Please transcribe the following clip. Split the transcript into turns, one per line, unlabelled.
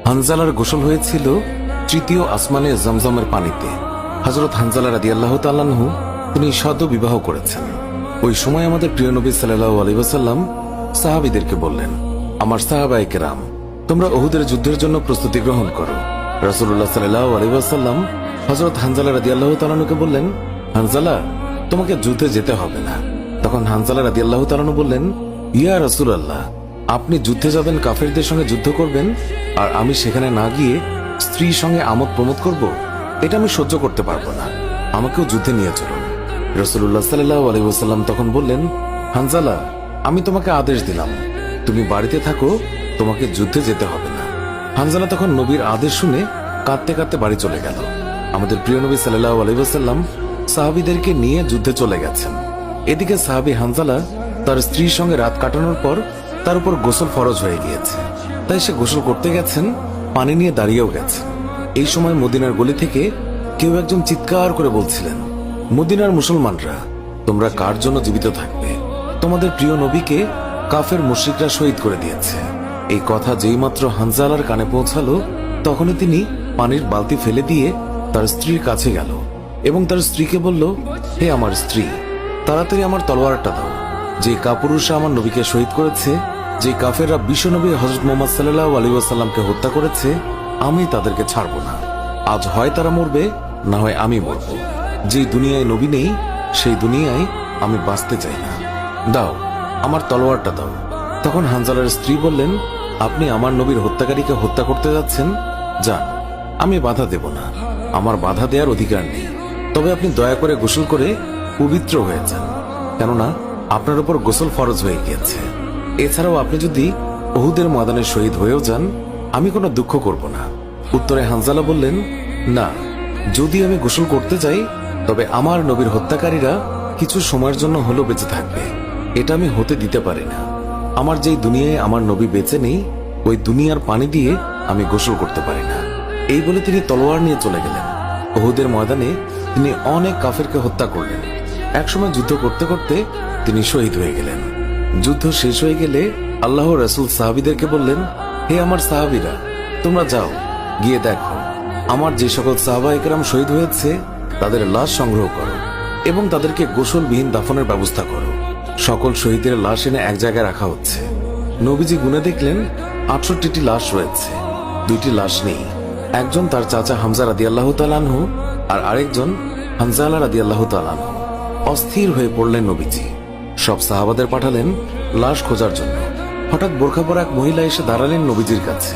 হানজালার গোসল হয়েছিল তৃতীয় আসমানে জমজমের পানিতে। হযরত হানজালা রাদিয়াল্লাহু তাআলা আনহু তিনি সদ্য বিবাহ করেছেন। ওই সময় আমাদের প্রিয় নবী সাল্লাল্লাহু আলাইহি ওয়াসাল্লাম সাহাবীদেরকে বললেন, আমার সাহাবায়ে কেরাম, তোমরা উহুদের যুদ্ধের জন্য প্রস্তুতি গ্রহণ করো। রাসূলুল্লাহ সাল্লাল্লাহু আলাইহি ওয়াসাল্লাম হযরত হানজালা রাদিয়াল্লাহু তাআলা আনহুকে বললেন, হানজালা, তোমাকে যুদ্ধে যেতে হবে না। তখন হানজালা রাদিয়াল্লাহু তাআলা আনহু বললেন, ইয়া রাসূলুল্লাহ, আপনি যুদ্ধে যাবেন, কাফেরদের সঙ্গে যুদ্ধ করবেন, আর আমি সেখানে না গিয়ে স্ত্রীর সঙ্গে আমোদ প্রমোদ করব? এটা আমি সহ্য করতে পারবো না, আমাকেও যুদ্ধে নিয়ে চলুন। রাসূলুল্লাহ সাল্লাল্লাহু আলাইহি ওয়াসাল্লাম তখন বললেন, হানজালা, আমি তোমাকে আদেশ দিলাম, তুমি বাড়িতে থাকো, তোমাকে যুদ্ধে যেতে হবে না। হানজালা তখন নবীর আদেশ শুনে কাঁদতে কাঁদতে বাড়ি চলে গেল। আমাদের প্রিয় নবী সাল্লাল্লাহু আলাইহি ওয়াসাল্লাম সাহাবীদেরকে নিয়ে যুদ্ধে চলে গেছেন। এদিকে সাহাবী হানজালা তার স্ত্রীর সঙ্গে রাত কাটানোর পর তার উপর গোসল ফরজ হয়ে গিয়েছে, তাই সে গোসল করতে গেছেন, পানি নিয়ে দাঁড়িয়েও গেছেন। এই সময় মদিনার গলি থেকে কেউ একজন চিৎকার করে বলছিলেন, মদিনার মুসলমানরা, তোমরা কার জন্য জীবিত থাকবে? তোমাদের প্রিয় নবীকে কাফের মুশরিকরা শহীদ করে দিয়েছে। এই কথা যেই মাত্র হানজালার কানে পৌঁছালো, তখনই তিনি পানির বালতি ফেলে দিয়ে তার স্ত্রীর কাছে গেল এবং তার স্ত্রীকে বলল, হে আমার স্ত্রী, তাড়াতাড়ি আমার তলোয়ারটা দাও। যে কাপুরুষরা আমার নবীকে শহীদ করেছে, যে কাফেররা বিশ্বনবী হযরত মুহাম্মদ সাল্লাল্লাহু আলাইহি ওয়াসাল্লামকে হত্যা করেছে, আমি তাদেরকে ছাড়ব না। আজ হয় তারা মরবে, না হয় আমি মরব। যেই দুনিয়ায় নবী নেই, সেই দুনিয়ায় আমি বাঁচতে চাই না। দাও, আমার তলোয়ারটা দাও। তখন হানজালার স্ত্রী বললেন, আপনি আমার নবীর হত্যাকারীকে হত্যা করতে যাচ্ছেন? যান, আমি বাধা দেব না, আমার বাধা দেওয়ার অধিকার নেই। তবে আপনি দয়া করে গোসল করে পবিত্র হয়ে যান, কেননা আপনার উপর গোসল ফরজ হয়ে গিয়েছে। এছাড়াও আপনি যদি উহুদের ময়দানে শহীদ হয়েও যান, আমি কোনো দুঃখ করব না। উত্তরে হানজালা বললেন, না, যদি আমি গোসল করতে যাই, তবে আমার নবীর হত্যাকারীরা কিছু সময়ের জন্য হলেও বেঁচে থাকবে, এটা আমি হতে দিতে পারি না। আমার যেই দুনিয়ায় আমার নবী বেঁচে নেই, ওই দুনিয়ার পানি দিয়ে আমি গোসল করতে পারি না। এই বলে তিনি তলোয়ার নিয়ে চলে গেলেন। উহুদের ময়দানে তিনি অনেক কাফেরকে হত্যা করলেন। একসময় যুদ্ধ করতে করতে তিনি শহীদ হয়ে গেলেন। যুদ্ধ শেষ হয়ে গেলে আল্লাহর রাসূল সাহাবীদেরকে বললেন, হে আমার সাহাবীরা, তোমরা যাও, গিয়ে দেখো আমার যে সকল সাহাবায়ে কেরাম শহীদ হয়েছে তাদের লাশ সংগ্রহ করো এবং তাদেরকে গোসলবিহীন দাফনের ব্যবস্থা করো। সকল শহীদের লাশ এনে এক জায়গায় রাখা হচ্ছে। নবীজি গুনে দেখলেন ৬৮টি লাশ রয়েছে, ২টি লাশ নেই। একজন তার চাচা হামজা রাদিয়াল্লাহু তাআলা আনহু, আর আরেকজন হানজালা রাদিয়াল্লাহু তাআলা আনহু। অস্থির হয়ে পড়লেন নবীজি। সব সাহাবাদের পাঠালেন লাশ খোঁজার জন্য। হঠাৎ বোরখা পরা এক মহিলা এসে দাঁড়ালেন নবীজির কাছে।